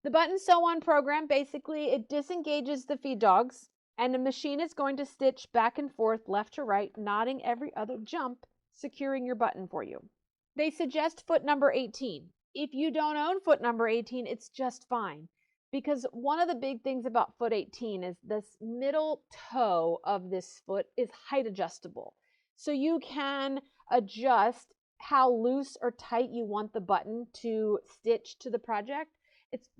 The button sew-on program, basically, it disengages the feed dogs, and the machine is going to stitch back and forth, left to right, knotting every other jump, securing your button for you. They suggest foot number 18. If you don't own foot number 18, it's just fine. Because one of the big things about foot 18 is this middle toe of this foot is height adjustable. So you can adjust how loose or tight you want the button to stitch to the project.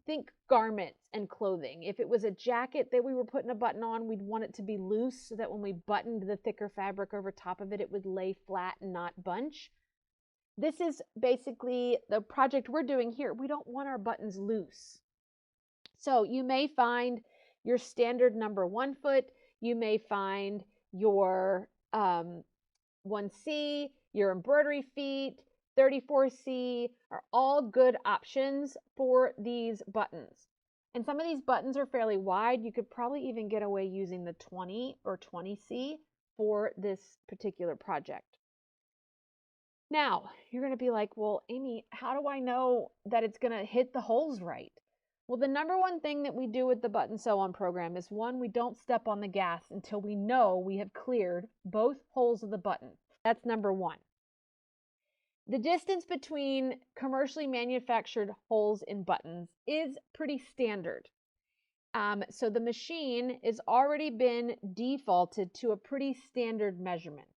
Think garments and clothing. If it was a jacket that we were putting a button on, we'd want it to be loose so that when we buttoned the thicker fabric over top of it, it would lay flat and not bunch. This is basically the project we're doing here. We don't want our buttons loose. So you may find your standard number 1 foot. You may find your 1C, your embroidery feet, 34C are all good options for these buttons. And some of these buttons are fairly wide. You could probably even get away using the 20 or 20C for this particular project. Now, you're going to be like, well, Amy, how do I know that it's going to hit the holes right? Well, the number one thing that we do with the button sew-on program is, one, we don't step on the gas until we know we have cleared both holes of the button. That's number one. The distance between commercially manufactured holes in buttons is pretty standard. So the machine has already been defaulted to a pretty standard measurement.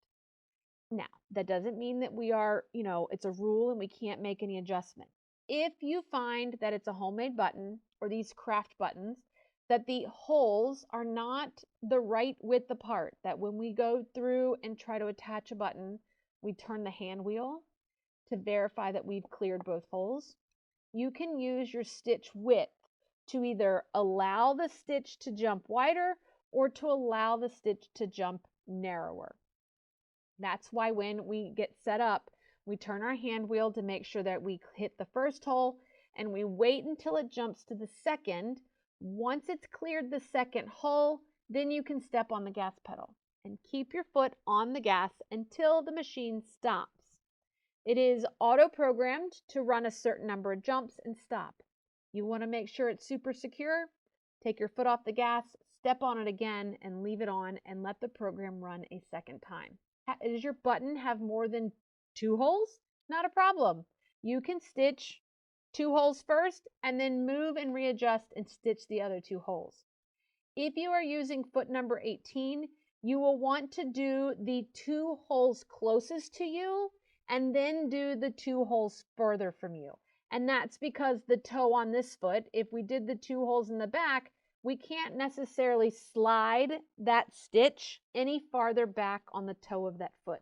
Now, that doesn't mean that we are, it's a rule and we can't make any adjustment. If you find that it's a homemade button or these craft buttons, that the holes are not the right width apart, that when we go through and try to attach a button, we turn the hand wheel to verify that we've cleared both holes, you can use your stitch width to either allow the stitch to jump wider or to allow the stitch to jump narrower. That's why when we get set up, we turn our hand wheel to make sure that we hit the first hole, and we wait until it jumps to the second. Once it's cleared the second hole, then you can step on the gas pedal and keep your foot on the gas until the machine stops. It is auto-programmed to run a certain number of jumps and stop. You want to make sure it's super secure. Take your foot off the gas, step on it again, and leave it on, and let the program run a second time. Does your button have more than 2 holes? Not a problem. You can stitch 2 holes first and then move and readjust and stitch the other 2 holes. If you are using foot number 18, you will want to do the 2 holes closest to you and then do the 2 holes further from you. And that's because the toe on this foot, if we did the 2 holes in the back, we can't necessarily slide that stitch any farther back on the toe of that foot.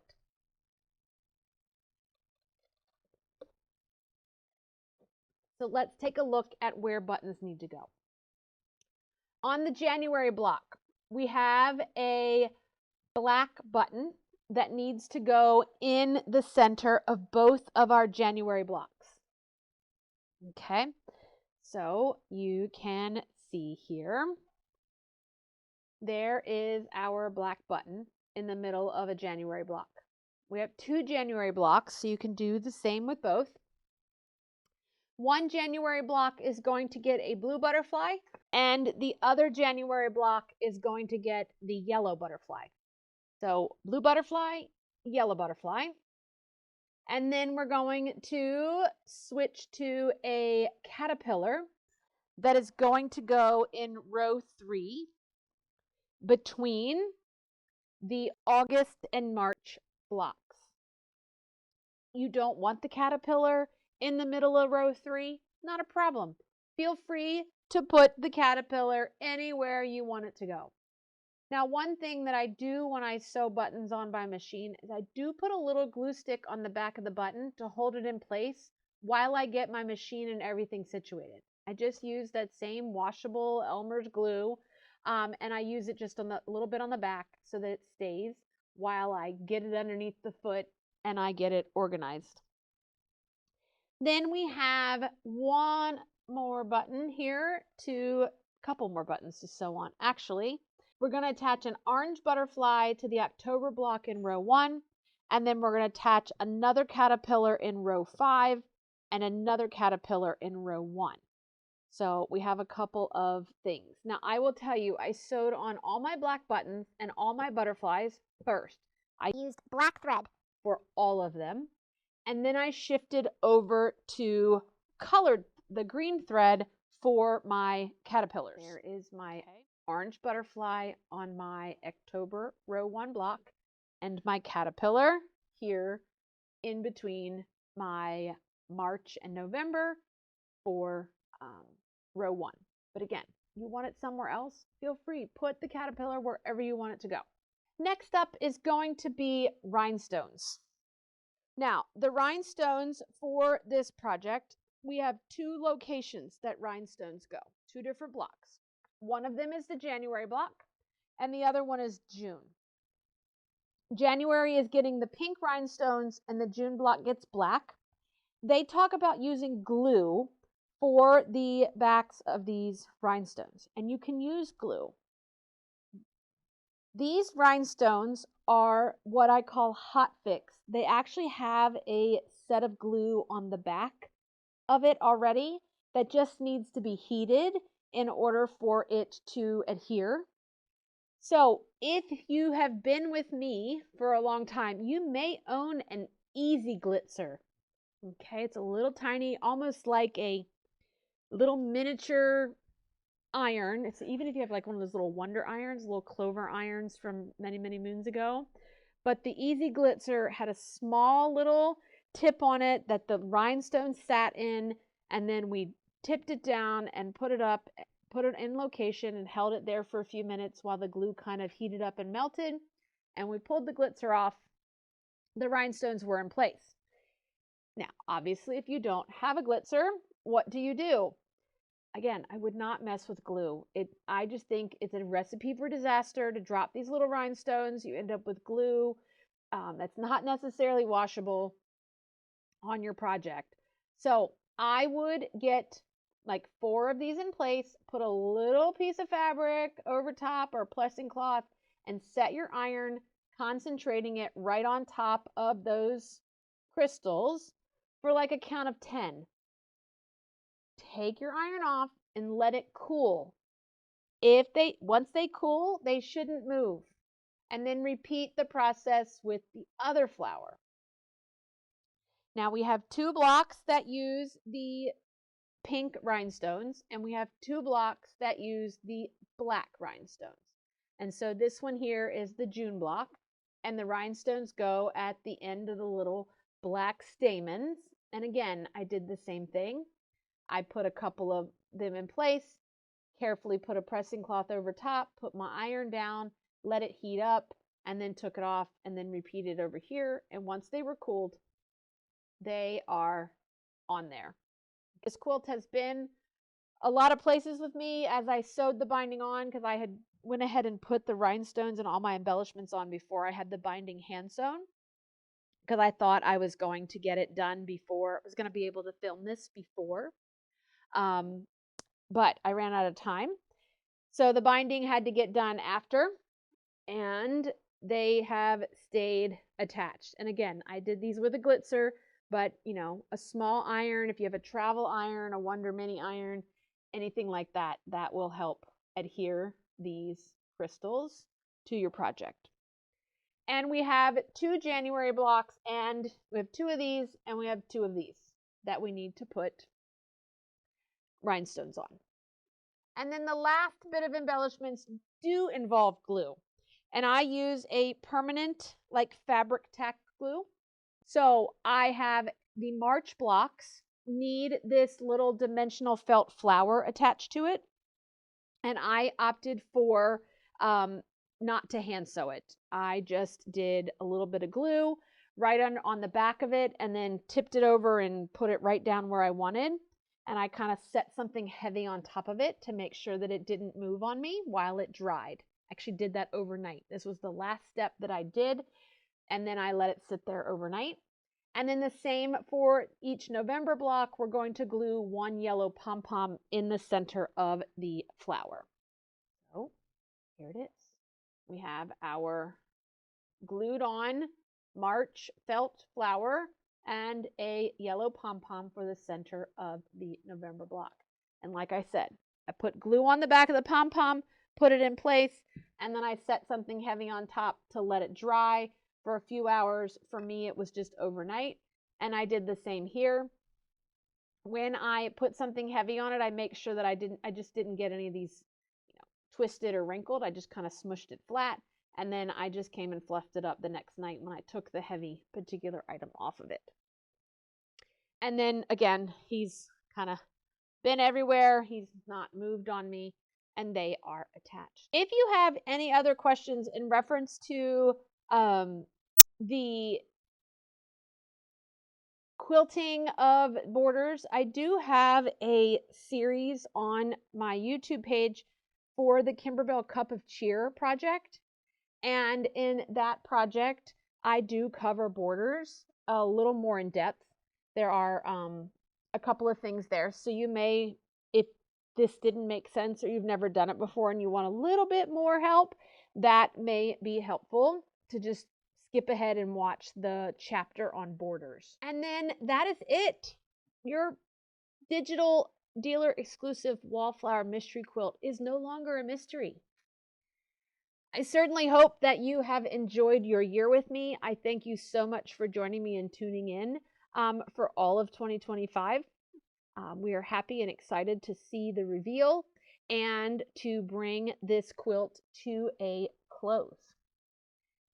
So let's take a look at where buttons need to go. On the January block, we have a black button that needs to go in the center of both of our January blocks. Okay, so you can see here, there is our black button in the middle of a January block. We have 2 January blocks, so you can do the same with both. One January block is going to get a blue butterfly, and the other January block is going to get the yellow butterfly. So blue butterfly, yellow butterfly. And then we're going to switch to a caterpillar that is going to go in row 3 between the August and March blocks. You don't want the caterpillar in the middle of row 3? Not a problem. Feel free to put the caterpillar anywhere you want it to go. Now, one thing that I do when I sew buttons on by machine is I do put a little glue stick on the back of the button to hold it in place while I get my machine and everything situated. I just use that same washable Elmer's glue, and I use it just on a little bit on the back so that it stays while I get it underneath the foot and I get it organized. Then we have one more button here, a couple more buttons to sew on. Actually, we're going to attach an orange butterfly to the October block in row 1, and then we're going to attach another caterpillar in row 5 and another caterpillar in row 1. So we have a couple of things. Now I will tell you, I sewed on all my black buttons and all my butterflies first. I used black thread for all of them. And then I shifted over to the green thread for my caterpillars. There is my orange butterfly on my October row 1 block and my caterpillar here in between my March and November for row 1. But again, you want it somewhere else, feel free. Put the caterpillar wherever you want it to go. Next up is going to be rhinestones. Now, the rhinestones for this project, we have 2 locations that rhinestones go, 2 different blocks. One of them is the January block, and the other one is June. January is getting the pink rhinestones, and the June block gets black. They talk about using glue for the backs of these rhinestones, and you can use glue. These rhinestones are what I call hot fix. They actually have a set of glue on the back of it already that just needs to be heated in order for it to adhere. So if you have been with me for a long time, you may own an easy glitzer. Okay, it's a little tiny, almost like a little miniature iron. It's even if you have like one of those little wonder irons, little clover irons from many, many moons ago. But the Easy Glitzer had a small little tip on it that the rhinestone sat in, and then we tipped it down and put it up, put it in location and held it there for a few minutes while the glue kind of heated up and melted, and we pulled the glitzer off. The rhinestones were in place. Now, obviously, if you don't have a glitzer, what do? Again, I would not mess with glue. I just think it's a recipe for disaster to drop these little rhinestones. You end up with glue that's not necessarily washable on your project. So I would get like 4 of these in place, put a little piece of fabric over top or plessing cloth, and set your iron, concentrating it right on top of those crystals for like a count of 10. Take your iron off and let it cool. Once they cool, they shouldn't move. And then repeat the process with the other flower. Now we have 2 blocks that use the pink rhinestones, and we have 2 blocks that use the black rhinestones. And so this one here is the June block, and the rhinestones go at the end of the little black stamens. And again, I did the same thing. I put a couple of them in place, carefully put a pressing cloth over top, put my iron down, let it heat up, and then took it off, and then repeated over here. And once they were cooled, they are on there. This quilt has been a lot of places with me as I sewed the binding on, because I had went ahead and put the rhinestones and all my embellishments on before I had the binding hand sewn, because I thought I was going to get it done before I was going to be able to film this before. But I ran out of time. So the binding had to get done after, and they have stayed attached. And again, I did these with a glitzer, but you know, a small iron, if you have a travel iron, a Wonder Mini iron, anything like that, that will help adhere these crystals to your project. And we have 2 January blocks, and we have 2 of these, and we have 2 of these that we need to put rhinestones on. And then the last bit of embellishments do involve glue. And I use a permanent, like fabric tack glue. So I have the March blocks need this little dimensional felt flower attached to it. And I opted for not to hand sew it. I just did a little bit of glue right on the back of it, and then tipped it over and put it right down where I wanted. and I kind of set something heavy on top of it to make sure that it didn't move on me while it dried. Actually did that overnight. This was the last step that I did, and then I let it sit there overnight. And then the same for each November block, we're going to glue one yellow pom-pom in the center of the flower. So here it is. We have our glued on March felt flower and a yellow pom-pom for the center of the November block. And like I said, I put glue on the back of the pom-pom, put it in place, and then I set something heavy on top to let it dry for a few hours. For me, it was just overnight, and I did the same here. When I put something heavy on it, I make sure that I just didn't get any of these, twisted or wrinkled. I just kind of smushed it flat, and then I just came and fluffed it up the next night when I took the heavy particular item off of it. And then again, he's kind of been everywhere. He's not moved on me, and they are attached. If you have any other questions in reference to the quilting of borders, I do have a series on my YouTube page for the Kimberbell Cup of Cheer project. And in that project, I do cover borders a little more in depth. There are a couple of things there. So you may, if this didn't make sense or you've never done it before and you want a little bit more help, that may be helpful to just skip ahead and watch the chapter on borders. And then that is it. Your digital dealer exclusive Wallflower mystery quilt is no longer a mystery. I certainly hope that you have enjoyed your year with me. I thank you so much for joining me and tuning in for all of 2025. We are happy and excited to see the reveal and to bring this quilt to a close.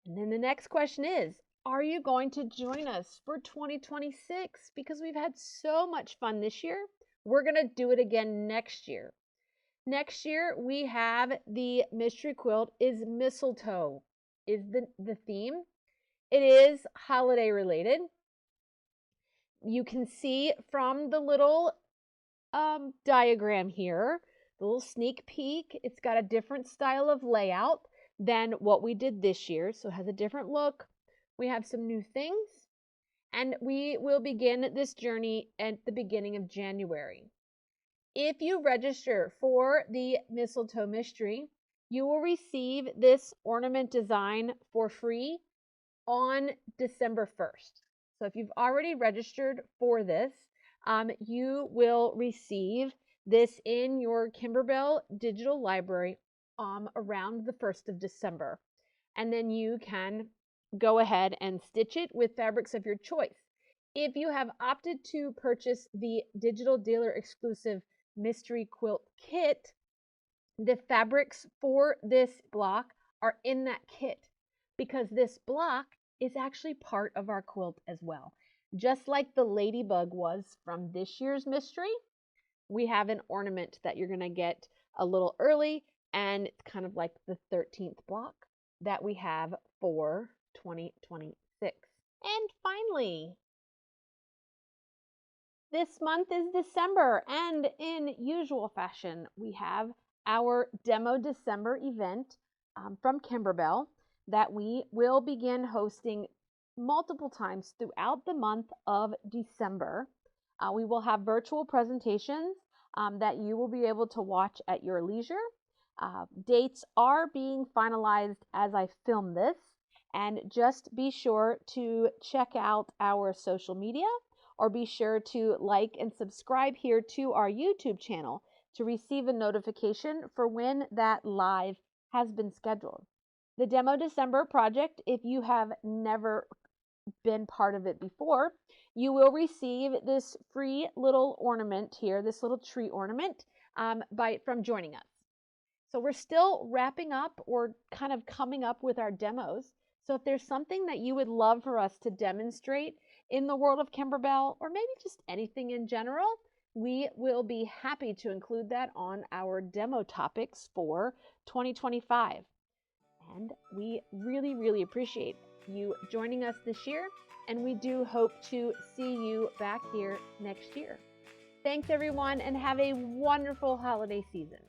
And then the next question is, are you going to join us for 2026? Because we've had so much fun this year. We're going to do it again next year. Next year, we have the mystery quilt is mistletoe is the theme. It is holiday related. You can see from the little diagram here, the little sneak peek, it's got a different style of layout than what we did this year. So it has a different look. We have some new things, and we will begin this journey at the beginning of January. If you register for the Mistletoe Mystery, you will receive this ornament design for free on December 1st. So if you've already registered for this, you will receive this in your Kimberbell digital library around the 1st of December. And then you can go ahead and stitch it with fabrics of your choice. If you have opted to purchase the digital dealer exclusive mystery quilt kit, the fabrics for this block are in that kit because this block is actually part of our quilt as well. Just like the ladybug was from this year's mystery, we have an ornament that you're going to get a little early, and it's kind of like the 13th block that we have for 2026. And finally, this month is December, and in usual fashion, we have our Demo December event from Kimberbell that we will begin hosting multiple times throughout the month of December. We will have virtual presentations that you will be able to watch at your leisure. Dates are being finalized as I film this, and just be sure to check out our social media, or be sure to like and subscribe here to our YouTube channel to receive a notification for when that live has been scheduled. The Demo December project, if you have never been part of it before, you will receive this free little ornament here, this little tree ornament from joining us. So we're still wrapping up or kind of coming up with our demos. So if there's something that you would love for us to demonstrate in the world of Kimberbell, or maybe just anything in general, we will be happy to include that on our demo topics for 2025. And we really, really appreciate you joining us this year, and we do hope to see you back here next year. Thanks, everyone, and have a wonderful holiday season.